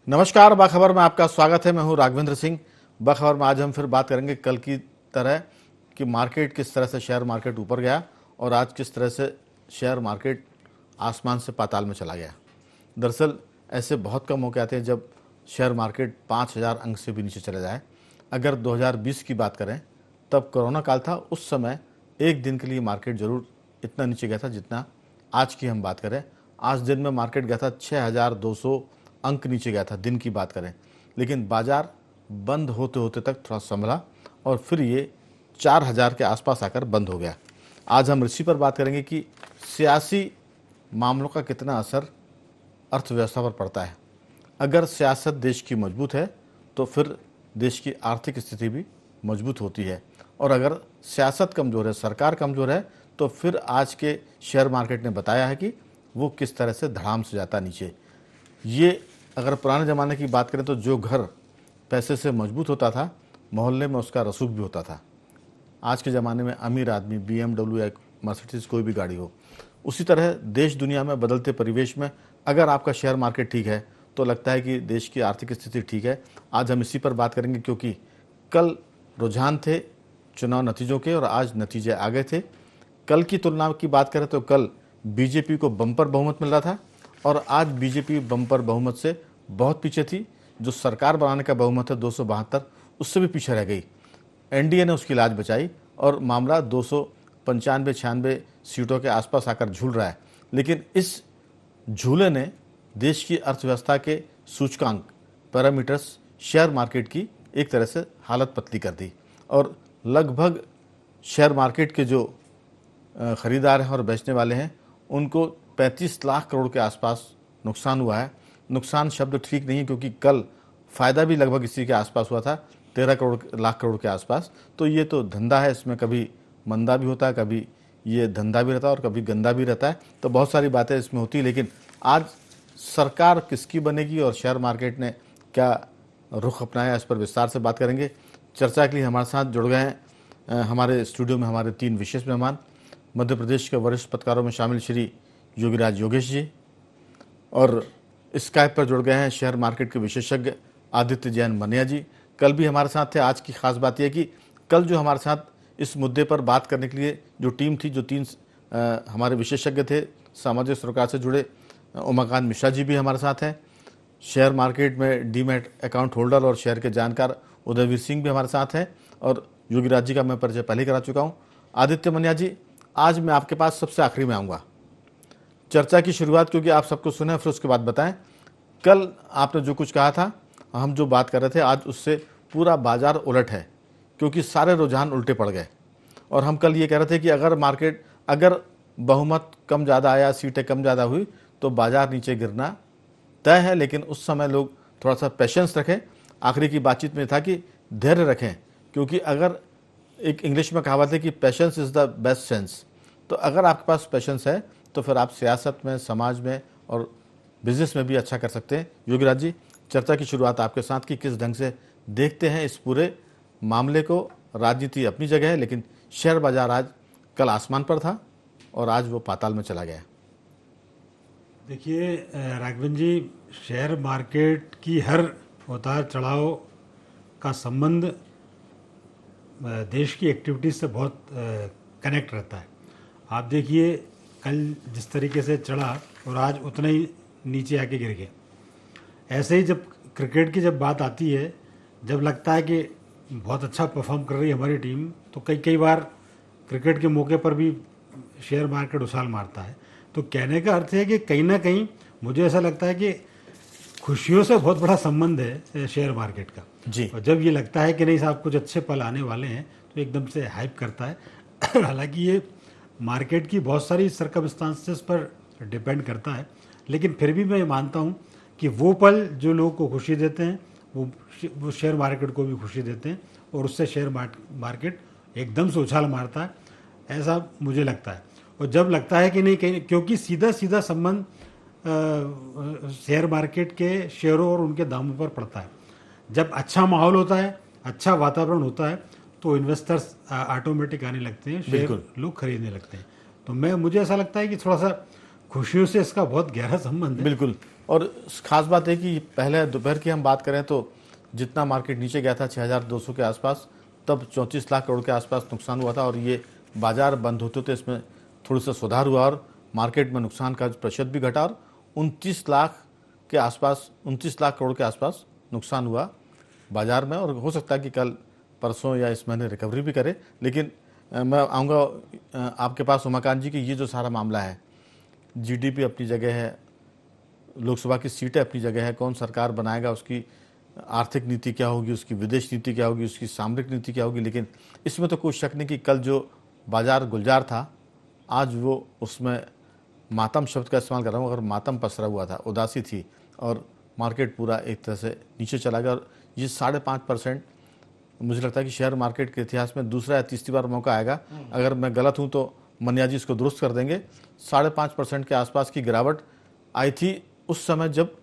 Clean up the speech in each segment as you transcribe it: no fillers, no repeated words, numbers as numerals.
नमस्कार, बाखबर में आपका स्वागत है। मैं हूं राघवेंद्र सिंह। बाखबर में आज हम फिर बात करेंगे कल की तरह कि मार्केट किस तरह से शेयर मार्केट ऊपर गया और आज किस तरह से शेयर मार्केट आसमान से पाताल में चला गया। दरअसल ऐसे बहुत कम मौके आते हैं जब शेयर मार्केट 5000 अंक से भी नीचे चले जाए। अगर 2020 की बात करें तब कोरोना काल था, उस समय एक दिन के लिए मार्केट जरूर इतना नीचे गया था जितना आज की हम बात करें। आज दिन में मार्केट गया था 6200 अंक नीचे गया था, दिन की बात करें, लेकिन बाजार बंद होते होते तक थोड़ा संभला और फिर ये 4000 के आसपास आकर बंद हो गया। आज हम इसी पर बात करेंगे कि सियासी मामलों का कितना असर अर्थव्यवस्था पर पड़ता है। अगर सियासत देश की मजबूत है तो फिर देश की आर्थिक स्थिति भी मजबूत होती है, और अगर सियासत कमज़ोर है, सरकार कमज़ोर है, तो फिर आज के शेयर मार्केट ने बताया है कि वो किस तरह से धड़ाम से जाता नीचे। ये अगर पुराने ज़माने की बात करें तो जो घर पैसे से मजबूत होता था, मोहल्ले में उसका रसूख भी होता था। आज के ज़माने में अमीर आदमी BMW या मर्सिडीज़ कोई भी गाड़ी हो, उसी तरह देश दुनिया में बदलते परिवेश में अगर आपका शेयर मार्केट ठीक है तो लगता है कि देश की आर्थिक स्थिति ठीक है। आज हम इसी पर बात करेंगे क्योंकि कल रुझान थे चुनाव नतीजों के और आज नतीजे आ गए थे। कल की तुलना की बात करें तो कल बीजेपी को बम्पर बहुमत मिल रहा था और आज बीजेपी बम्पर बहुमत से बहुत पीछे थी। जो सरकार बनाने का बहुमत है 272, उससे भी पीछे रह गई। एनडीए ने उसकी लाज बचाई और मामला 295-96 सीटों के आसपास आकर झूल रहा है। लेकिन इस झूले ने देश की अर्थव्यवस्था के सूचकांक पैरामीटर्स शेयर मार्केट की एक तरह से हालत पतली कर दी और लगभग शेयर मार्केट के जो खरीदार हैं और बेचने वाले हैं उनको 35 लाख करोड़ के आसपास नुकसान हुआ है। नुकसान शब्द ठीक नहीं है क्योंकि कल फ़ायदा भी लगभग इसी के आसपास हुआ था, 13 लाख करोड़ के आसपास। तो ये तो धंधा है, इसमें कभी मंदा भी होता है, कभी ये धंधा भी रहता है और कभी गंदा भी रहता है। तो बहुत सारी बातें इसमें होती है। लेकिन आज सरकार किसकी बनेगी और शेयर मार्केट ने क्या रुख अपनाया, इस पर विस्तार से बात करेंगे। चर्चा के लिए हमारे साथ जुड़ गए हैं हमारे स्टूडियो में हमारे 3 विशेष मेहमान। मध्य प्रदेश के वरिष्ठ पत्रकारों में शामिल श्री योगीराज योगेश जी, और स्काइप पर जुड़ गए हैं शेयर मार्केट के विशेषज्ञ आदित्य जैन मनिया जी। कल भी हमारे साथ थे। आज की खास बात यह कि कल जो हमारे साथ इस मुद्दे पर बात करने के लिए जो टीम थी, जो 3 हमारे विशेषज्ञ थे सामाजिक सरोकार से जुड़े, उमाकांत मिश्रा जी भी हमारे साथ हैं। शेयर मार्केट में डीमैट अकाउंट होल्डर और शेयर के जानकार उदयवीर सिंह भी हमारे साथ हैं, और योगीराज जी का मैं परिचय पहले करा चुका हूँ। आदित्य मनिया जी, आज मैं आपके पास सबसे आखिरी में आऊँगा चर्चा की शुरुआत, क्योंकि आप सबको सुने, फिर उसके बाद बताएं। कल आपने जो कुछ कहा था, हम जो बात कर रहे थे, आज उससे पूरा बाजार उलट है क्योंकि सारे रुझान उल्टे पड़ गए। और हम कल ये कह रहे थे कि अगर बहुमत कम ज़्यादा आया, सीटें कम ज़्यादा हुई तो बाजार नीचे गिरना तय है। लेकिन उस समय लोग थोड़ा सा पेशेंस रखें। आखिरी की बातचीत में था कि धैर्य रखें, क्योंकि अगर एक इंग्लिश में कहावत है कि patience is the best sense. तो अगर आपके पास पेशेंस है तो फिर आप सियासत में, समाज में और बिजनेस में भी अच्छा कर सकते हैं। योगीराज जी, चर्चा की शुरुआत आपके साथ की किस ढंग से देखते हैं इस पूरे मामले को। राजनीति अपनी जगह है, लेकिन शेयर बाजार आज कल आसमान पर था और आज वो पाताल में चला गया। देखिए राघवेंद्र जी, शेयर मार्केट की हर उतार चढ़ाव का संबंध देश की एक्टिविटीज से बहुत कनेक्ट रहता है। आप देखिए कल जिस तरीके से चढ़ा और आज उतना ही नीचे आके गिर गया। ऐसे ही जब क्रिकेट की जब बात आती है, जब लगता है कि बहुत अच्छा परफॉर्म कर रही है हमारी टीम, तो कई बार क्रिकेट के मौके पर भी शेयर मार्केट उछाल मारता है। तो कहने का अर्थ है कि कहीं ना कहीं मुझे ऐसा लगता है कि खुशियों से बहुत बड़ा संबंध है शेयर मार्केट का जी। और जब ये लगता है कि नहीं साहब कुछ अच्छे पल आने वाले हैं तो एकदम से हाइप करता है। हालांकि ये मार्केट की बहुत सारी सर्कमस्टांसेस पर डिपेंड करता है, लेकिन फिर भी मैं मानता हूँ कि वो पल जो लोगों को खुशी देते हैं वो शेयर मार्केट को भी खुशी देते हैं और उससे शेयर मार्केट एकदम से उछाल मारता है, ऐसा मुझे लगता है। और जब लगता है कि नहीं कहीं, क्योंकि सीधा सीधा संबंध शेयर मार्केट के शेयरों और उनके दामों पर पड़ता है। जब अच्छा माहौल होता है, अच्छा वातावरण होता है, तो इन्वेस्टर्स ऑटोमेटिक आने लगते हैं, शेयर लोग खरीदने लगते हैं। तो मुझे ऐसा लगता है कि थोड़ा सा खुशियों से इसका बहुत गहरा संबंध है। बिल्कुल। और खास बात है कि पहले दोपहर की हम बात करें तो जितना मार्केट नीचे गया था 6200 के आसपास, तब 34 लाख करोड़ के आसपास नुकसान हुआ था और ये बाजार बंद होते होते इसमें थोड़ा सा सुधार हुआ और मार्केट में नुकसान का प्रतिशत भी घटा और 29 लाख के आसपास, 29 लाख करोड़ के आसपास नुकसान हुआ बाजार में। और हो सकता है कि कल परसों या इस महीने रिकवरी भी करे। लेकिन मैं आऊँगा आपके पास उमाकांत जी कि ये जो सारा मामला है, जीडीपी अपनी जगह है, लोकसभा की सीटें अपनी जगह है, कौन सरकार बनाएगा, उसकी आर्थिक नीति क्या होगी, उसकी विदेश नीति क्या होगी, उसकी सामरिक नीति क्या होगी, लेकिन इसमें तो कोई शक नहीं कि कल जो बाजार गुलजार था आज वो उसमें मातम शब्द का इस्तेमाल कर रहा हूँ, अगर मातम पसरा हुआ था, उदासी थी और मार्केट पूरा एक तरह से नीचे चला गया। और ये 5.5% मुझे लगता है कि शेयर मार्केट के इतिहास में दूसरा या तीसरी बार मौका आएगा, अगर मैं गलत हूँ तो मनिया जी इसको दुरुस्त कर देंगे। 5.5% के आसपास की गिरावट आई थी उस समय जब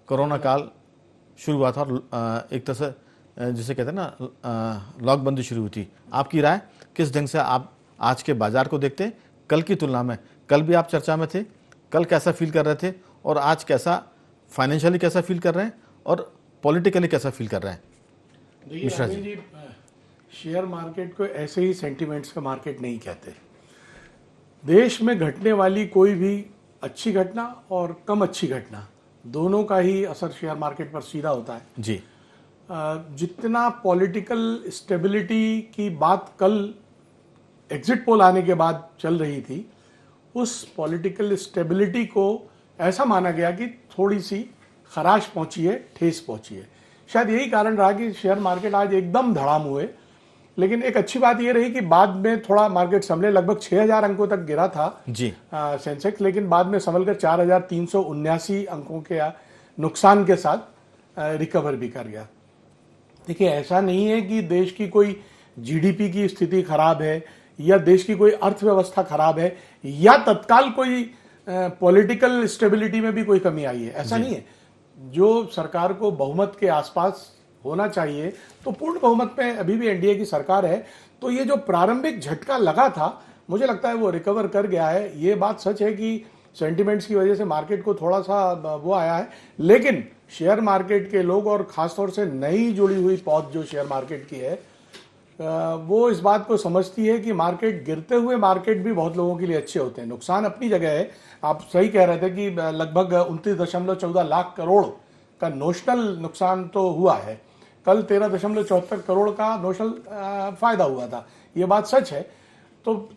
कोरोना काल शुरू हुआ था और एक तरह से जिसे कहते हैं ना लॉकबंदी शुरू हुई थी। आपकी राय किस ढंग से आप आज के बाजार को देखते हैं कल की तुलना में? कल भी आप चर्चा में थे, कल कैसा फील कर रहे थे और आज कैसा फाइनेंशियली कैसा फील कर रहे हैं और पॉलिटिकली कैसा फील कर रहे हैं? देखिए मिश्रा राजीव जी, शेयर मार्केट को ऐसे ही सेंटिमेंट्स का मार्केट नहीं कहते। देश में घटने वाली कोई भी अच्छी घटना और कम अच्छी घटना दोनों का ही असर शेयर मार्केट पर सीधा होता है जी। जितना पॉलिटिकल स्टेबिलिटी की बात कल एग्जिट पोल आने के बाद चल रही थी, उस पॉलिटिकल स्टेबिलिटी को ऐसा माना गया कि थोड़ी सी खराश पहुंची है, ठेस पहुंची है। शायद यही कारण रहा कि शेयर मार्केट आज एकदम धड़ाम हुए। लेकिन एक अच्छी बात यह रही कि बाद में थोड़ा मार्केट संभले, लगभग 6000 अंकों तक गिरा था जी सेंसेक्स, लेकिन बाद में संभल कर 4379 अंकों के नुकसान के साथ रिकवर भी कर गया। देखिए, ऐसा नहीं है कि देश की कोई जीडीपी की स्थिति खराब है या देश की कोई अर्थव्यवस्था खराब है या तत्काल कोई पॉलिटिकल स्टेबिलिटी में भी कोई कमी आई है, ऐसा नहीं है। जो सरकार को बहुमत के आसपास होना चाहिए, तो पूर्ण बहुमत में अभी भी एनडीए की सरकार है, तो ये जो प्रारंभिक झटका लगा था मुझे लगता है वो रिकवर कर गया है। ये बात सच है कि सेंटिमेंट्स की वजह से मार्केट को थोड़ा सा वो आया है, लेकिन शेयर मार्केट के लोग और खासतौर से नई जुड़ी हुई पौध जो शेयर मार्केट की है, वो इस बात को समझती है कि मार्केट गिरते हुए मार्केट भी बहुत लोगों के लिए अच्छे होते हैं। नुकसान अपनी जगह है, आप सही कह रहे थे कि लगभग 29.14 लाख करोड़ का नोशनल नुकसान तो हुआ है, कल 13.74 करोड़ का नोशनल फायदा हुआ था, ये बात सच है। तो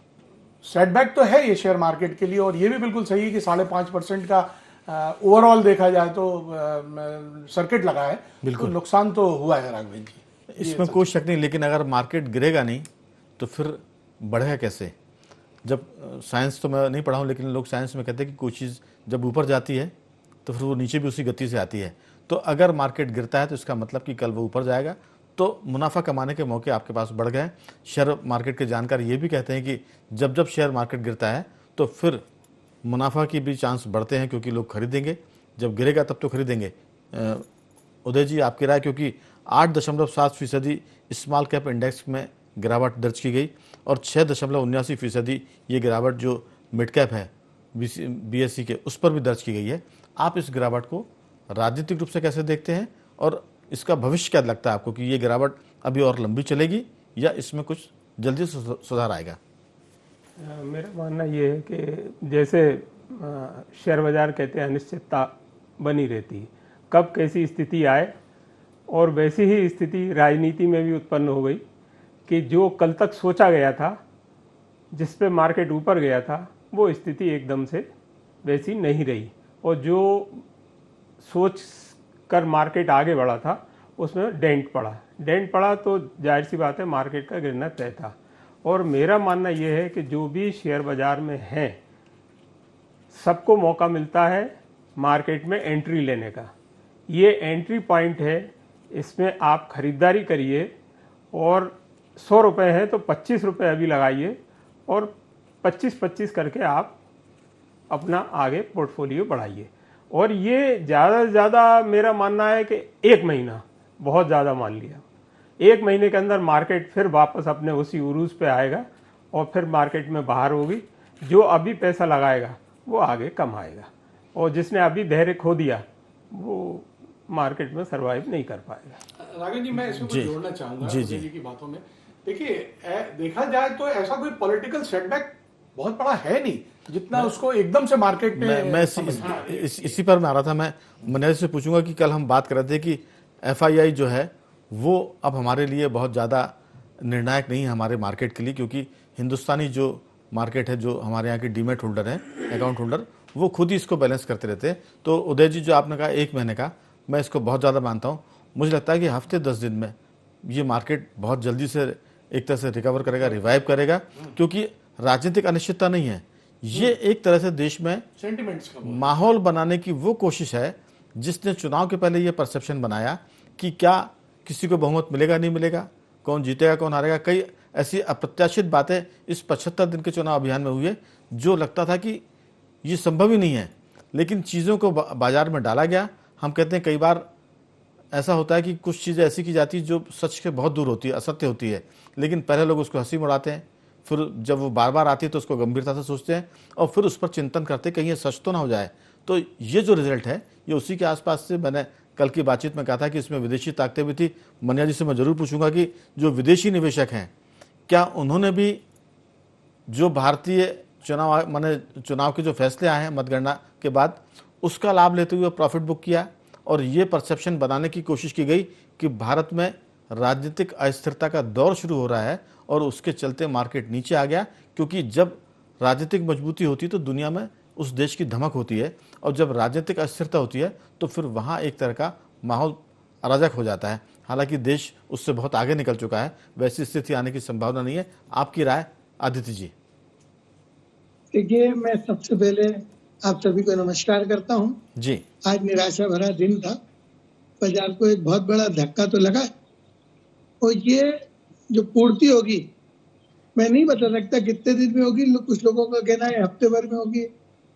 सेटबैक तो है ये शेयर मार्केट के लिए, और ये भी बिल्कुल सही है कि 5.5% का ओवरऑल देखा जाए तो सर्किट लगा है, तो नुकसान तो हुआ है राघवेंद्र जी, इसमें कोई शक नहीं। लेकिन अगर मार्केट गिरेगा नहीं तो फिर बढ़ेगा कैसे? जब साइंस तो मैं नहीं पढ़ा हूँ, लेकिन लोग साइंस में कहते हैं कि कोई चीज़ जब ऊपर जाती है तो फिर वो नीचे भी उसी गति से आती है। तो अगर मार्केट गिरता है तो इसका मतलब कि कल वो ऊपर जाएगा, तो मुनाफा कमाने के मौके आपके पास बढ़ गए। शेयर मार्केट के जानकार ये भी कहते हैं कि जब जब शेयर मार्केट गिरता है तो फिर मुनाफा की भी चांस बढ़ते हैं, क्योंकि लोग खरीदेंगे, जब गिरेगा तब तो खरीदेंगे। उदय जी, आपकी राय? क्योंकि 8.7% स्मॉल कैप इंडेक्स में गिरावट दर्ज की गई और 6.79% ये गिरावट जो मिड कैप है बीएससी के, उस पर भी दर्ज की गई है। आप इस गिरावट को राजनीतिक रूप से कैसे देखते हैं और इसका भविष्य क्या लगता है आपको कि ये गिरावट अभी और लंबी चलेगी या इसमें कुछ जल्दी से सुधार आएगा? मेरा मानना ये है कि जैसे शेयर बाजार कहते हैं अनिश्चितता बनी रहती है, कब कैसी स्थिति आए, और वैसी ही स्थिति राजनीति में भी उत्पन्न हो गई कि जो कल तक सोचा गया था, जिस पे मार्केट ऊपर गया था, वो स्थिति एकदम से वैसी नहीं रही, और जो सोच कर मार्केट आगे बढ़ा था उसमें डेंट पड़ा तो जाहिर सी बात है मार्केट का गिरना तय था। और मेरा मानना यह है कि जो भी शेयर बाजार में हैं सबको मौका मिलता है मार्केट में एंट्री लेने का। ये एंट्री पॉइंट है, इसमें आप खरीदारी करिए और 100 रुपये है तो 25 रुपये अभी लगाइए और 25-25 करके आप अपना आगे पोर्टफोलियो बढ़ाइए। और ये ज़्यादा से ज़्यादा मेरा मानना है कि 1 महीना बहुत ज़्यादा मान लिया, 1 महीने के अंदर मार्केट फिर वापस अपने उसी उरूज पे आएगा और फिर मार्केट में बाहर होगी। जो अभी पैसा लगाएगा वो आगे कम आएगा, और जिसने अभी धैर्य खो दिया वो मार्केट में सरवाइव नहीं कर पाएगा। राघव जी, मैं इसमें कुछ जी। जोड़ना चाहूंगा जी, उदय जी। की बातों में। देखिए, देखा जाए तो ऐसा कोई पॉलिटिकल सेटबैक बहुत बड़ा है नहीं जितना उसको एकदम से मार्केट मैं इसी पर मैं आ रहा था। मैं मनीष से पूछूंगा कि कल हम बात कर रहे थे कि एफआईआई जो है वो अब हमारे लिए बहुत ज़्यादा निर्णायक नहीं है हमारे मार्केट के लिए, क्योंकि हिंदुस्तानी जो मार्केट है, जो हमारे यहाँ के डीमेट होल्डर हैं, अकाउंट होल्डर, वो खुद ही इसको बैलेंस करते रहते हैं। तो उदय जी, जो आपने कहा 1 महीने का, मैं इसको बहुत ज़्यादा मानता हूँ। मुझे लगता है कि हफ्ते 10 दिन में ये मार्केट बहुत जल्दी से एक तरह से रिकवर करेगा, रिवाइव करेगा, क्योंकि राजनीतिक अनिश्चितता नहीं है। ये एक तरह से देश में सेंटिमेंट्स का माहौल बनाने की वो कोशिश है जिसने चुनाव के पहले ये परसेप्शन बनाया कि क्या किसी को बहुमत मिलेगा, नहीं मिलेगा, कौन जीतेगा, कौन हारेगा। कई ऐसी अप्रत्याशित बातें इस 75 दिन के चुनाव अभियान में हुई है जो लगता था कि ये संभव ही नहीं है, लेकिन चीज़ों को बाजार में डाला गया। हम कहते हैं कई बार ऐसा होता है कि कुछ चीज़ें ऐसी की जाती है जो सच के बहुत दूर होती है, असत्य होती है, लेकिन पहले लोग उसको हंसी उड़ाते हैं, फिर जब वो बार बार आती है तो उसको गंभीरता से सोचते हैं और फिर उस पर चिंतन करते हैं कहीं ये सच तो ना हो जाए। तो ये जो रिजल्ट है ये उसी के आसपास से मैंने कल की बातचीत में कहा था कि इसमें विदेशी ताकतें भी थी। मनिया जी से मैं जरूर पूछूंगा कि जो विदेशी निवेशक हैं, क्या उन्होंने भी जो भारतीय चुनाव के जो फैसले आए हैं मतगणना के बाद, उसका लाभ लेते हुए प्रॉफिट बुक किया, और ये परसेप्शन बनाने की कोशिश की गई कि भारत में राजनीतिक अस्थिरता का दौर शुरू हो रहा है और उसके चलते मार्केट नीचे आ गया। क्योंकि जब राजनीतिक मजबूती होती है तो दुनिया में उस देश की धमक होती है, और जब राजनीतिक अस्थिरता होती है तो फिर वहाँ एक तरह का माहौल अराजक हो जाता है। हालांकि देश उससे बहुत आगे निकल चुका है, वैसी स्थिति आने की संभावना नहीं है। आपकी राय आदित्य जी? देखिए, मैं सबसे पहले आप सभी को नमस्कार करता हूं। जी। आज निराशा भरा दिन था, बाजार को एक बहुत बड़ा धक्का तो लगा, और ये जो पूर्ति होगी मैं नहीं बता सकता कितने दिन में होगी। कुछ लोगों का कहना है हफ्ते भर में होगी,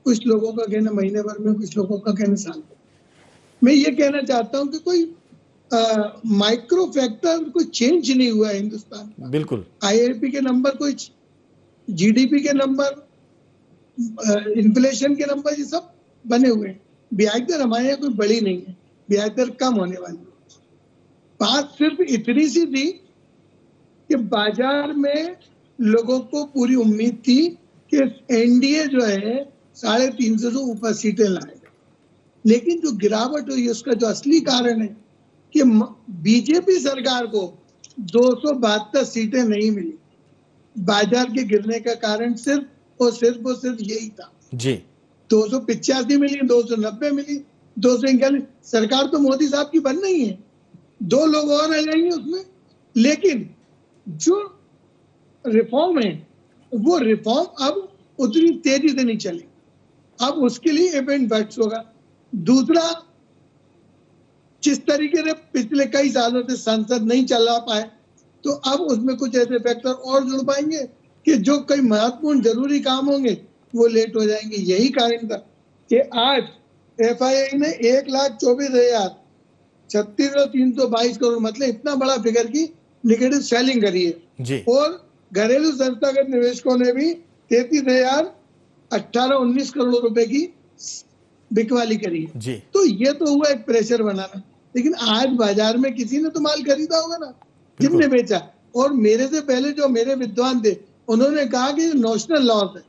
कुछ लोगों का कहना महीने भर में, कुछ लोगों का कहना साल में। मैं ये कहना चाहता हूं कि कोई माइक्रो फैक्टर कोई चेंज नहीं हुआ है हिंदुस्तान का। बिल्कुल। आईआईपी के नंबर, कोई जीडीपी के नंबर, इन्फ्लेशन के नंबर, ये सब बने हुए हैं। ब्याज दर हमारे यहाँ कोई बड़ी नहीं है, ब्याज दर कम होने वाली है। बात सिर्फ इतनी सी थी कि बाजार में लोगों को पूरी उम्मीद थी कि एनडीए जो है 350 से ऊपर सीटें लाएगा, लेकिन जो गिरावट हुई उसका जो असली कारण है कि बीजेपी सरकार को 272 सीटें नहीं मिली। बाजार के गिरने का कारण सिर्फ और सिर्फ यही था जी। 285 मिली, 290 मिली, 241। सरकार तो मोदी साहब की बन नहीं है, 2 लोग और आ जाएंगे उसमें, लेकिन जो रिफॉर्म है वो रिफॉर्म अब उतनी तेजी से नहीं चलेगी। अब उसके लिए इवेंट बैट्स होगा। दूसरा, जिस तरीके से पिछले कई सालों से संसद नहीं चला पाए, तो अब उसमें कुछ ऐसे फैक्टर और जुड़ पाएंगे कि जो कई महत्वपूर्ण जरूरी काम होंगे वो लेट हो जाएंगे। यही कारण था कि आज एफआईआई ने 1,24,322 करोड़, मतलब इतना बड़ा फिगर की लिक्विडिटी सेलिंग करी है जी। और घरेलू संस्थागत निवेशकों ने भी 33,018-19 करोड़ रुपए की बिकवाली करी है जी। तो ये तो हुआ एक प्रेशर बनाना, लेकिन आज बाजार में किसी ने तो माल खरीदा होगा ना, जिनने बेचा। और मेरे से पहले जो मेरे विद्वान थे उन्होंने कहा कि नोशनल लॉस है।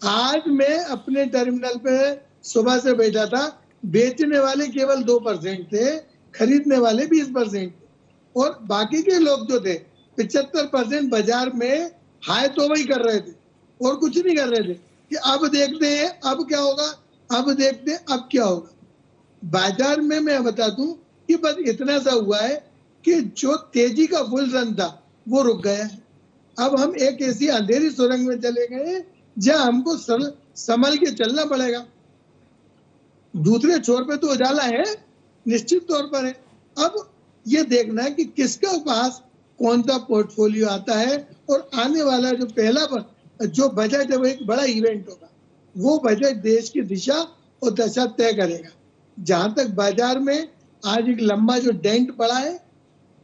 आज मैं अपने टर्मिनल पे सुबह से बैठा था, बेचने वाले केवल 2% थे, खरीदने वाले 20% थे, और बाकी के लोग जो थे 75% बाजार में हाय तो वही कर रहे थे और कुछ नहीं कर रहे थे कि अब देखते हैं अब क्या होगा, अब देखते हैं अब क्या होगा। बाजार में मैं बता दूं कि बस इतना सा हुआ है कि जो तेजी का बुल रन था वो रुक गया है। अब हम एक ऐसी अंधेरी सुरंग में चले गए जहां हमको संभल के चलना पड़ेगा। दूसरे छोर पे तो उजाला है, निश्चित तौर पर है। अब ये देखना है कि किसका पास कौन सा पोर्टफोलियो आता है, और आने वाला जो पहला जो बजट है वो एक बड़ा इवेंट होगा। वो बजट देश की दिशा और दशा तय करेगा। जहां तक बाजार में आज एक लंबा जो डेंट पड़ा है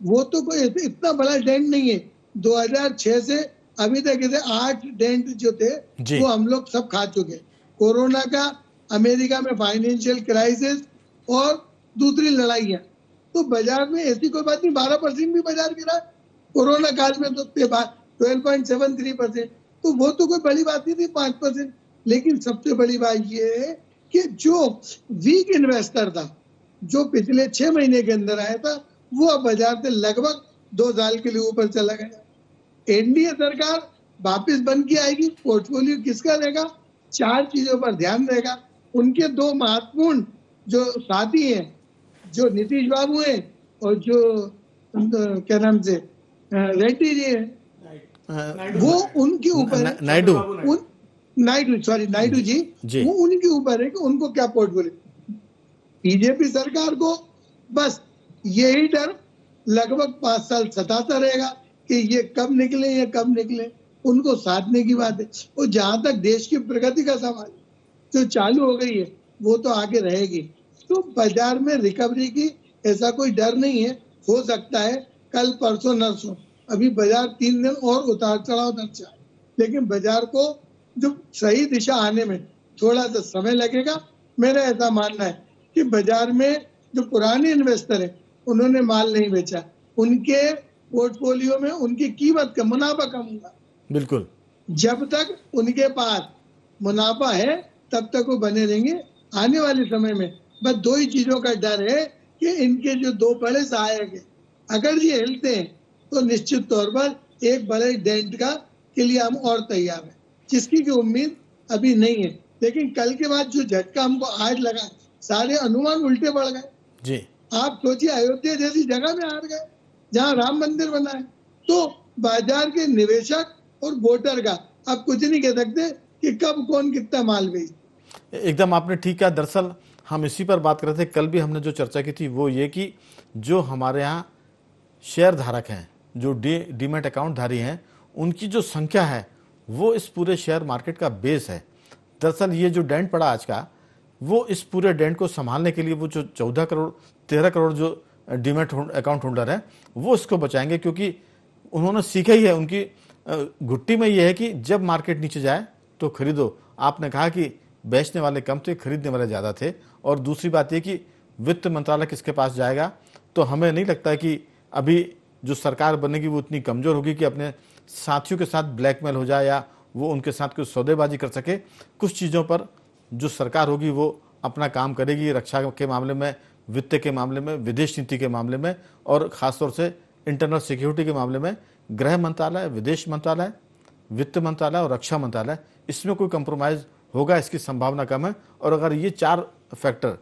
वो तो कोई इतना बड़ा डेंट नहीं है। 2006 से अभी तक 8 डेंट जो थे वो हम लोग सब खा चुके। कोरोना का, अमेरिका में फाइनेंशियल क्राइसिस और दूसरी लड़ाइयां। तो बाजार में ऐसी कोई बात नहीं, 12% भी बाजार गिरा कोरोना काल में, तो 12.73%, तो वो तो कोई बड़ी बात नहीं थी 5%। लेकिन सबसे बड़ी बात ये है कि जो वीक इन्वेस्टर था, जो पिछले 6 महीने के अंदर आया था, वो अब बाजार से लगभग 2 साल के लिए ऊपर चला गया। एनडीए सरकार वापस बन के आएगी, पोर्टफोलियो किसका रहेगा? 4 चीजों पर ध्यान रहेगा। उनके 2 महत्वपूर्ण जो साथी हैं, जो नीतीश बाबू हैं और जो क्या नाम से रेड्डी जी हैं, वो उनके ऊपर है। नायडू जी, वो उनके ऊपर है कि उनको क्या पोर्टफोलियो। बीजेपी सरकार को बस यही डर लगभग 5 साल सताता रहेगा कि ये कब निकले, ये कब निकले। उनको साधने की बात है। और जहां तक देश की प्रगति का सवाल जो चालू हो गई है, वो तो आगे रहेगी। तो बाजार में रिकवरी की ऐसा कोई डर नहीं है। हो सकता है कल परसों नरसों, अभी बाजार 3 दिन और उतार चढ़ाव दर्ज है, लेकिन बाजार को जो सही दिशा आने में थोड़ा सा समय लगेगा। मेरा ऐसा मानना है कि बाजार में जो पुराने इन्वेस्टर है, उन्होंने माल नहीं बेचा, उनके पोर्टफोलियो में उनकी कीमत का मुनाफा कम हुआ। बिल्कुल, जब तक उनके पास मुनाफा है तब तक वो बने रहेंगे। आने वाले समय में बस 2 ही चीजों का डर है कि इनके जो 2 बड़े सहायक है, अगर ये हिलते हैं तो निश्चित तौर पर एक बड़े डेंट का के लिए हम और तैयार हैं, जिसकी की उम्मीद अभी नहीं है। लेकिन कल के बाद जो झटका हमको आज लगा, सारे अनुमान उल्टे पड़ गए जी। आप सोचिए, अयोध्या जैसी जगह में हार गए जहां राम मंदिर बना है। तो बाजार के निवेशक और वोटर का अब कुछ नहीं कह सकते कि कब कौन कितना माल बेच। एकदम आपने ठीक कहा। दरअसल हम इसी पर बात कर रहे थे, कल भी हमने जो चर्चा की थी वो ये कि जो हमारे यहाँ शेयर धारक हैं, जो डीमैट अकाउंट धारी हैं, उनकी जो संख्या है वो इस पूरे शेयर मार्केट का बेस है। दरअसल ये जो डेंट पड़ा आज का, वो इस पूरे डेंट को संभालने के लिए वो जो 13 करोड़ जो डीमैट अकाउंट होल्डर है, वो इसको बचाएंगे, क्योंकि उन्होंने सीखा ही है। उनकी घुट्टी में ये है कि जब मार्केट नीचे जाए तो खरीदो। आपने कहा कि बेचने वाले कम थे, खरीदने वाले ज़्यादा थे। और दूसरी बात ये कि वित्त मंत्रालय किसके पास जाएगा, तो हमें नहीं लगता है कि अभी जो सरकार बनेगी वो इतनी कमज़ोर होगी कि अपने साथियों के साथ ब्लैकमेल हो जाए या वो उनके साथ कुछ सौदेबाजी कर सके। कुछ चीज़ों पर जो सरकार होगी वो अपना काम करेगी, रक्षा के मामले में, वित्त के मामले में, विदेश नीति के मामले में, और ख़ासतौर से इंटरनल सिक्योरिटी के मामले में गृह मंत्रालय, विदेश मंत्रालय, वित्त मंत्रालय और रक्षा मंत्रालय, इसमें कोई कंप्रोमाइज़ होगा इसकी संभावना कम है। और अगर ये 4 फैक्टर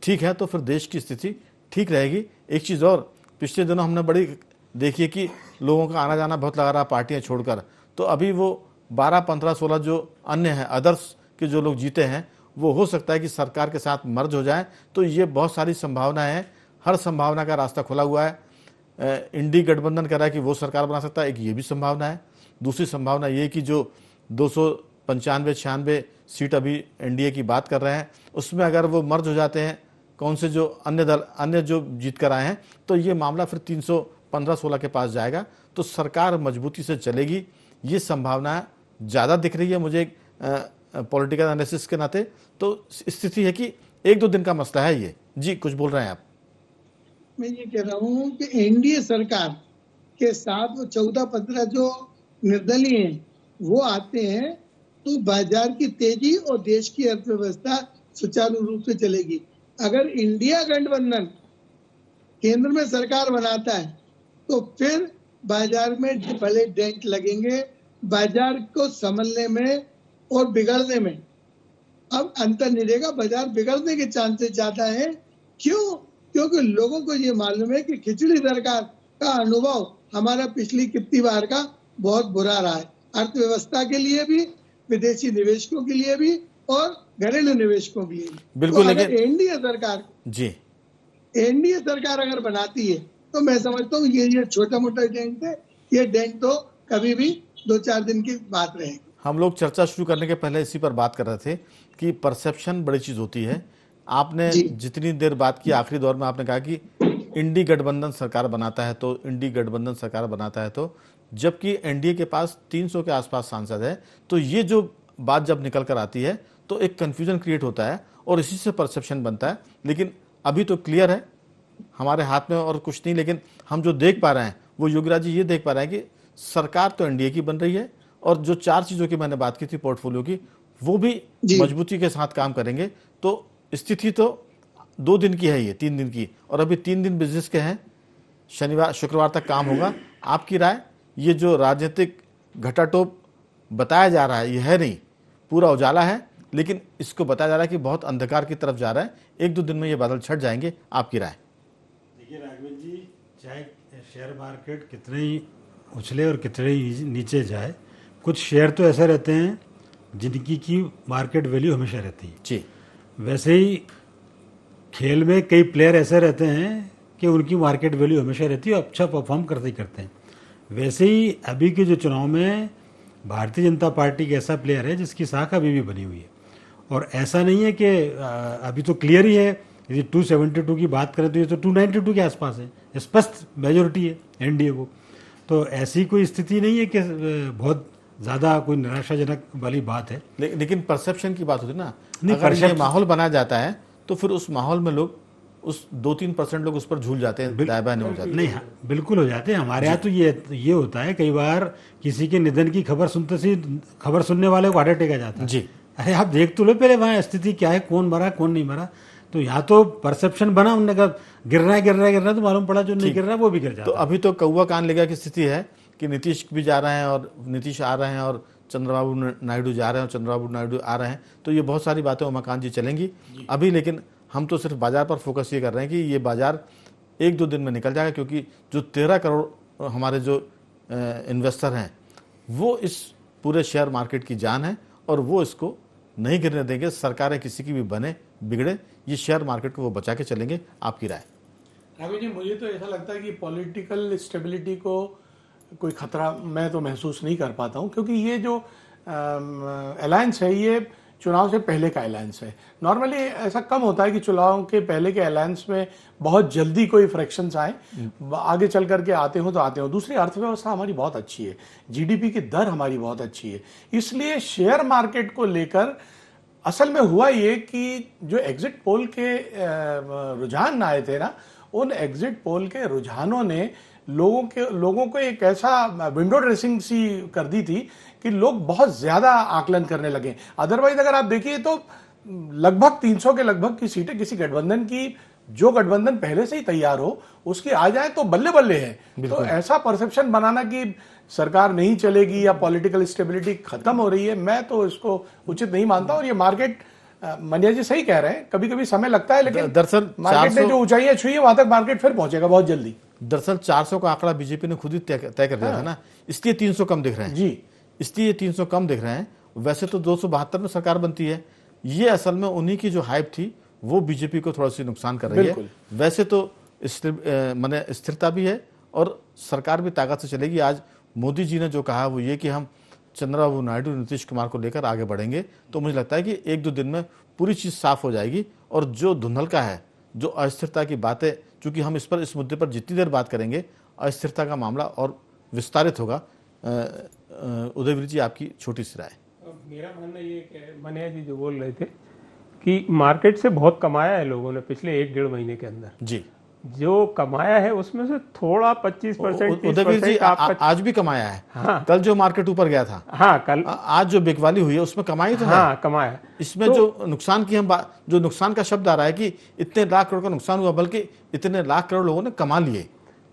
ठीक है तो फिर देश की स्थिति ठीक रहेगी। एक चीज़ और, पिछले दिनों हमने बड़ी देखी कि लोगों का आना जाना बहुत लगा रहा पार्टियां छोड़कर, तो अभी वो 12, 15, 16 जो अन्य हैं, अदर्स के जो लोग जीते हैं, वो हो सकता है कि सरकार के साथ मर्ज हो जाए। तो ये बहुत सारी संभावनाएं हैं, हर संभावना का रास्ता खुला हुआ है। इंडी गठबंधन कह रहा है कि वो सरकार बना सकता है, एक ये भी संभावना है। दूसरी संभावना ये कि जो 295-96 सीट अभी एनडीए की बात कर रहे हैं, उसमें अगर वो मर्ज हो जाते हैं कौन से जो अन्य दल, अन्य जो जीत कर आए हैं, तो ये मामला फिर 315-16 के पास जाएगा। तो सरकार मजबूती से चलेगी, ये संभावना ज़्यादा दिख रही है मुझे पॉलिटिकल एनालिसिस के नाते। तो स्थिति है कि 1-2 दिन का मसला है ये। जी, कुछ बोल रहे हैं आप? मैं ये कह रहा हूँ कि एनडीए सरकार के साथ वो 14-15 जो निर्दलीय हैं वो आते हैं तो बाजार की तेजी और देश की अर्थव्यवस्था सुचारू रूप से चलेगी। अगर इंडिया गठबंधन केंद्र में सरकार बनाता है तो फिर बाजार में बड़े डेंट लगेंगे, बाजार को संभलने में और बिगड़ने में अब अंतर नहीं रहेगा। बाजार बिगड़ने के चांसेस ज्यादा है। क्यों? क्योंकि लोगों को ये मालूम है कि खिचड़ी सरकार का अनुभव हमारा पिछली कितनी बार का बहुत बुरा रहा है, अर्थव्यवस्था के लिए भी, विदेशी निवेशकों के लिए भी और घरेलू निवेशकों के लिए भी। बिल्कुल। तो लेकिन एनडीए सरकार जी, एनडीए सरकार अगर बनाती है तो मैं समझता हूँ ये छोटा मोटा डेंट है, ये डेंट तो कभी भी 2-4 दिन की बात रहेगी। हम लोग चर्चा शुरू करने के पहले इसी पर बात कर रहे थे कि परसेप्शन बड़ी चीज होती है। आपने जितनी देर बात की, आखिरी दौर में आपने कहा कि इंडी गठबंधन सरकार बनाता है तो इंडी गठबंधन सरकार बनाता है तो, जबकि एनडीए के पास 300 के आसपास सांसद है। तो ये जो बात जब निकल कर आती है तो एक कन्फ्यूजन क्रिएट होता है और इसी से परसेप्शन बनता है। लेकिन अभी तो क्लियर है, हमारे हाथ में और कुछ नहीं, लेकिन हम जो देख पा रहे हैं वो योगीराज जी ये देख पा रहे हैं कि सरकार तो एनडीए की बन रही है और जो 4 चीज़ों की मैंने बात की थी पोर्टफोलियो की, वो भी मजबूती के साथ काम करेंगे। तो स्थिति तो 2 दिन की है, ये 3 दिन की, और अभी 3 दिन बिजनेस के हैं, शनिवार शुक्रवार तक काम होगा। आपकी राय, ये जो राजनीतिक घटाटोप बताया जा रहा है ये है नहीं, पूरा उजाला है, लेकिन इसको बताया जा रहा है कि बहुत अंधकार की तरफ जा रहा है, 1-2 दिन में ये बादल छट जाएंगे। आपकी राय? देखिए राघवन जी, चाहे शेयर मार्केट कितने ही उछले और कितने ही नीचे जाए, कुछ शेयर तो ऐसे रहते हैं जिनकी की मार्केट वैल्यू हमेशा रहती है जी। वैसे ही खेल में कई प्लेयर ऐसे रहते हैं कि उनकी मार्केट वैल्यू हमेशा रहती है और अच्छा परफॉर्म करते ही करते हैं। वैसे ही अभी के जो चुनाव में भारतीय जनता पार्टी एक ऐसा प्लेयर है जिसकी साख अभी भी बनी हुई है, और ऐसा नहीं है कि अभी तो क्लियर ही है, यदि 272 की बात करें तो ये तो 292 के आसपास है, स्पष्ट मेजोरिटी है एनडीए को। तो ऐसी कोई स्थिति नहीं है कि बहुत ज़्यादा कोई निराशाजनक वाली बात है। लेकिन परसेप्शन की बात होती है ना, नहीं, अगर ये perception- माहौल बनाया जाता है तो फिर उस माहौल में लोग, उस 2-3% लोग उस पर झूल जाते हैं, दाएं बाएं नहीं हो जाते। नहीं, हाँ, बिल्कुल हो जाते हैं। हमारे यहाँ तो ये होता है, कई बार किसी के निधन की खबर सुनते से खबर सुनने वाले को हार्ट अटैक आ जाता है। जी। अरे आप देख तो लो पहले वहाँ स्थिति क्या है, कौन मरा कौन नहीं मरा। तो यहाँ तो परसेप्शन बना, उनने कहा गिर रहा है तो मालूम पड़ा जो नहीं गिर रहा है वो भी गिर जाता तो अभी तो कौवा कान लेगा की स्थिति है कि नीतीश भी जा रहे हैं और नीतीश आ रहे हैं और चंद्रबाबू नायडू जा रहे हैं और चंद्रबाबू नायडू आ रहे हैं, तो ये बहुत सारी बातें उमाकांत जी चलेंगी अभी। लेकिन हम तो सिर्फ बाजार पर फोकस ये कर रहे हैं कि ये बाजार 1-2 दिन में निकल जाएगा, क्योंकि जो 13 करोड़ हमारे जो इन्वेस्टर हैं वो इस पूरे शेयर मार्केट की जान है और वो इसको नहीं गिरने देंगे। सरकारें किसी की भी बने बिगड़े, ये शेयर मार्केट को वो बचा के चलेंगे। आपकी राय? राघव जी, मुझे तो ऐसा लगता है कि पॉलिटिकल स्टेबिलिटी को कोई खतरा मैं तो महसूस नहीं कर पाता हूँ, क्योंकि ये जो अलायंस है ये चुनाव से पहले का अलायंस है। नॉर्मली ऐसा कम होता है कि चुनाव के पहले के अलायंस में बहुत जल्दी कोई फ्रैक्शंस आए, आगे चल करके आते हो तो आते हो। दूसरी, अर्थव्यवस्था हमारी बहुत अच्छी है, जीडीपी की दर हमारी बहुत अच्छी है, इसलिए शेयर मार्केट को लेकर असल में हुआ ये कि जो एग्जिट पोल के रुझान आए थे ना, उन एग्जिट पोल के रुझानों ने लोगों को एक ऐसा विंडो ड्रेसिंग सी कर दी थी कि लोग बहुत ज्यादा आकलन करने लगे। अदरवाइज अगर आप देखिए तो लगभग 300 के लगभग की सीटें किसी गठबंधन की, जो गठबंधन पहले से ही तैयार हो, उसकी आ जाए तो बल्ले बल्ले है। तो ऐसा परसेप्शन बनाना कि सरकार नहीं चलेगी या पॉलिटिकल स्टेबिलिटी खत्म हो रही है, मैं तो इसको उचित नहीं मानता। और ये मार्केट, मनिया जी सही कह रहे हैं, कभी कभी समय लगता है, लेकिन दरअसल मार्केट ने जो ऊंचाइयां छुई है वहां तक मार्केट फिर पहुंचेगा बहुत जल्दी। दरअसल 400 का आंकड़ा बीजेपी ने खुद ही तय कर दिया था ना, इसलिए 300 कम दिख रहे हैं जी, इसलिए 300 कम दिख रहे हैं। वैसे तो 272 में सरकार बनती है। ये असल में उन्हीं की जो हाइप थी वो बीजेपी को थोड़ा सी नुकसान कर रही है। वैसे तो माने स्थिरता भी है और सरकार भी ताकत से चलेगी। आज मोदी जी ने जो कहा वो ये कि हम चंद्रबाबू नायडू, नीतीश कुमार को लेकर आगे बढ़ेंगे, तो मुझे लगता है कि 1-2 दिन में पूरी चीज साफ हो जाएगी। और जो धुंधलका है, जो अस्थिरता की बातें, चूंकि हम इस मुद्दे पर जितनी देर बात करेंगे अस्थिरता का मामला और विस्तारित होगा। उदयवीर जी, आपकी छोटी सी राय? मेरा मानना ये कि मनिया जी जो बोल रहे थे कि मार्केट से बहुत कमाया है लोगों ने पिछले 1-1.5 महीने के अंदर, जी, जो कमाया है उसमें से थोड़ा 25% उदयवीर जी आज भी कमाया है। हाँ, कल जो मार्केट ऊपर गया था, हाँ कल, आज जो बिकवाली हुई है उसमें कमाई तो हाँ है। कमाया। इसमें जो नुकसान की जो नुकसान का शब्द आ रहा है कि इतने लाख करोड़ का नुकसान हुआ, बल्कि इतने लाख करोड़ लोगों ने कमा लिए,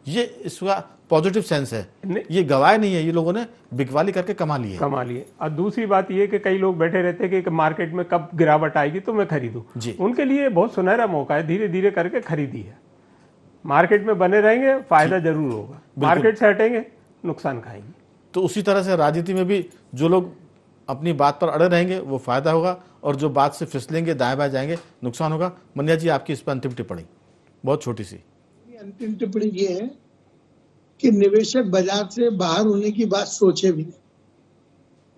ये इसका पॉजिटिव सेंस है। ये गवाए नहीं है, ये लोगों ने बिकवाली करके कमा लिए। और दूसरी बात ये कि कई लोग बैठे रहते हैं कि मार्केट में कब गिरावट आएगी तो मैं खरीदूं। उनके लिए बहुत सुनहरा मौका है, धीरे धीरे करके खरीदी है। मार्केट में बने रहेंगे फायदा जरूर होगा, मार्केट से हटेंगे नुकसान खाएंगे। तो उसी तरह से राजनीति में भी जो लोग अपनी बात पर अड़े रहेंगे वो फायदा होगा, और जो बात से फिसलेंगे, दाएं बाएं जाएंगे, नुकसान होगा। मनिया जी, आपकी इस पर अंतिम टिप्पणी बहुत छोटी सी? अंतिम टिप्पणी ये है कि निवेशक बाजार से बाहर होने की बात सोचे भी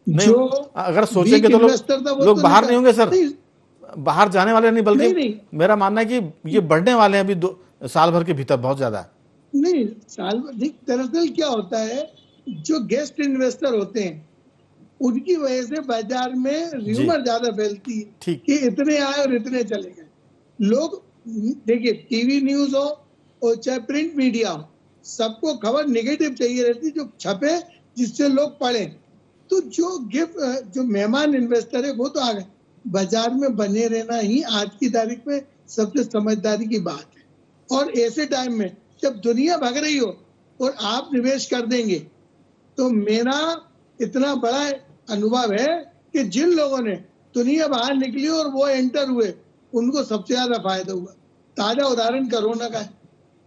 नहीं। जो अगर सोचेंगे तो लोग बाहर नहीं होंगे सर, बाहर जाने वाले नहीं, बल्कि मेरा मानना है कि ये बढ़ने वाले हैं अभी 2 साल भर के भीतर बहुत ज्यादा। नहीं, साल भर दरअसल क्या होता है, जो गेस्ट इन्वेस्टर होते हैं उनकी वजह से बाजार में र्यूमर ज्यादा फैलती है ठीक। कि इतने आए और इतने चले गए। लोग देखिए, टीवी न्यूज हो और चाहे प्रिंट मीडिया हो, सबको खबर नेगेटिव चाहिए रहती, जो छपे जिससे लोग पढ़े। तो जो मेहमान इन्वेस्टर है वो तो आ गए। बाजार में बने रहना ही आज की तारीख में सबसे समझदारी की बात है। और ऐसे टाइम में जब दुनिया भाग रही हो और आप निवेश कर देंगे, तो मेरा इतना बड़ा अनुभव है कि जिन लोगों ने दुनिया बाहर निकली और वो एंटर हुए, उनको सबसे ज्यादा फायदा हुआ। ताजा उदाहरण कोरोना का है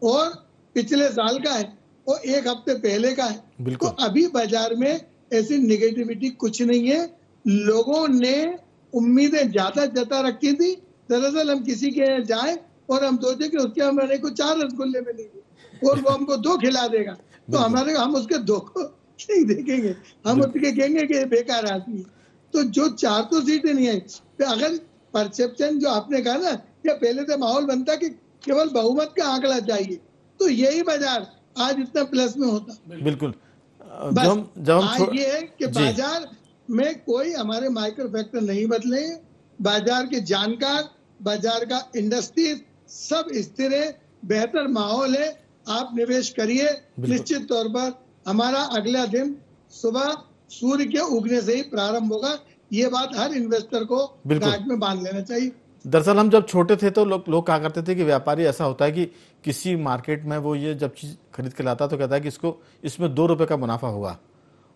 और पिछले साल का है और एक हफ्ते पहले का है। बिल्कुल। तो अभी बाजार में ऐसी नेगेटिविटी कुछ नहीं है। लोगों ने उम्मीदें ज्यादा जता रखी थी। दरअसल हम किसी के यहाँ जाए और हम सोचे कि उसके हमारे को 4 रसगुल्ले मिलेंगे और वो हमको 2 खिला देगा, तो हम उसके 2 को नहीं देखेंगे, हम उसके कहेंगे कि बेकार आदमी है। तो जो 4 तो सीटें नहीं आई, तो अगर परसेप्शन जो आपने कहा ना, या पहले से माहौल बनता कि केवल बहुमत का आंकड़ा चाहिए, तो यही बाजार आज इतना प्लस में होता। बिल्कुल। बस जब हम आज ये है कि बाजार में कोई हमारे माइक्रो फैक्टर नहीं बदले। बाजार के जानकार, बाजार का इंडस्ट्री सब स्थिर है, बेहतर माहौल है। आप निवेश करिए, निश्चित तौर पर हमारा अगला दिन सुबह सूर्य के उगने से ही प्रारंभ होगा। ये बात हर इन्वेस्टर को दिमाग में बांध लेना चाहिए। दरअसल हम जब छोटे थे तो लोग कहा करते थे कि व्यापारी ऐसा होता है कि किसी मार्केट में वो ये जब चीज़ खरीद के लाता तो कहता है कि इसमें 2 रुपये का मुनाफा होगा,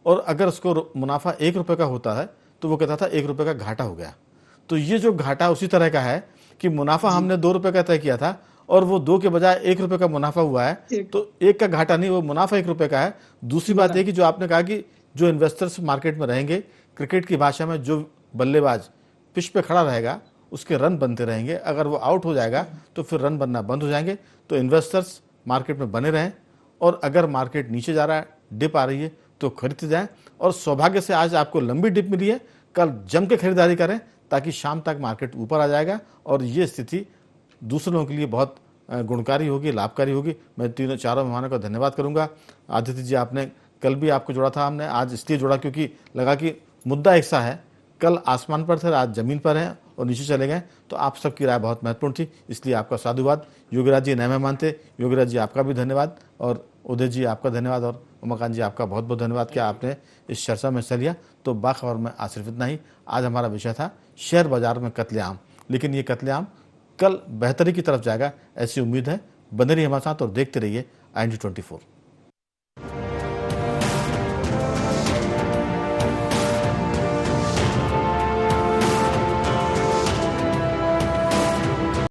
और अगर उसको मुनाफा 1 रुपये का होता है तो वो कहता था 1 रुपये का घाटा हो गया। तो ये जो घाटा उसी तरह का है कि मुनाफा हमने 2 रुपये का तय किया था और वो 2 के बजाय 1 रुपये का मुनाफा हुआ है, तो 1 का घाटा नहीं, वो मुनाफा 1 रुपये का है। दूसरी बात यह कि जो आपने कहा कि जो इन्वेस्टर्स मार्केट में रहेंगे, क्रिकेट की भाषा में जो बल्लेबाज पिच पे खड़ा रहेगा उसके रन बनते रहेंगे, अगर वो आउट हो जाएगा तो फिर रन बनना बंद हो जाएंगे। तो इन्वेस्टर्स मार्केट में बने रहें, और अगर मार्केट नीचे जा रहा है, डिप आ रही है, तो खरीदते जाएं। और सौभाग्य से आज आपको लंबी डिप मिली है, कल जम के खरीदारी करें ताकि शाम तक मार्केट ऊपर आ जाएगा और ये स्थिति दूसरों के लिए बहुत गुणकारी होगी, लाभकारी होगी। मैं चारों मेहमानों का धन्यवाद करूंगा। आदित्य जी, आपने कल भी आपको जोड़ा था, हमने आज इसलिए जोड़ा क्योंकि लगा कि मुद्दा एक सा है, कल आसमान पर थे, आज जमीन पर हैं और नीचे चले गए, तो आप सबकी राय बहुत महत्वपूर्ण थी, इसलिए आपका साधुवाद। योगीराज जी नए मेहमान थे, योगीराज जी आपका भी धन्यवाद, और उदय जी आपका धन्यवाद, और उमाकांत जी आपका बहुत बहुत धन्यवाद कि आपने इस चर्चा में हिस्सा लिया। तो बाखबर में आज सिर्फ इतना ही। आज हमारा विषय था शेयर बाजार में कत्लेआम, लेकिन ये कत्लेआम कल बेहतरी की तरफ जाएगा, ऐसी उम्मीद है। बने रहिए हमारे साथ और देखते रहिए IND24।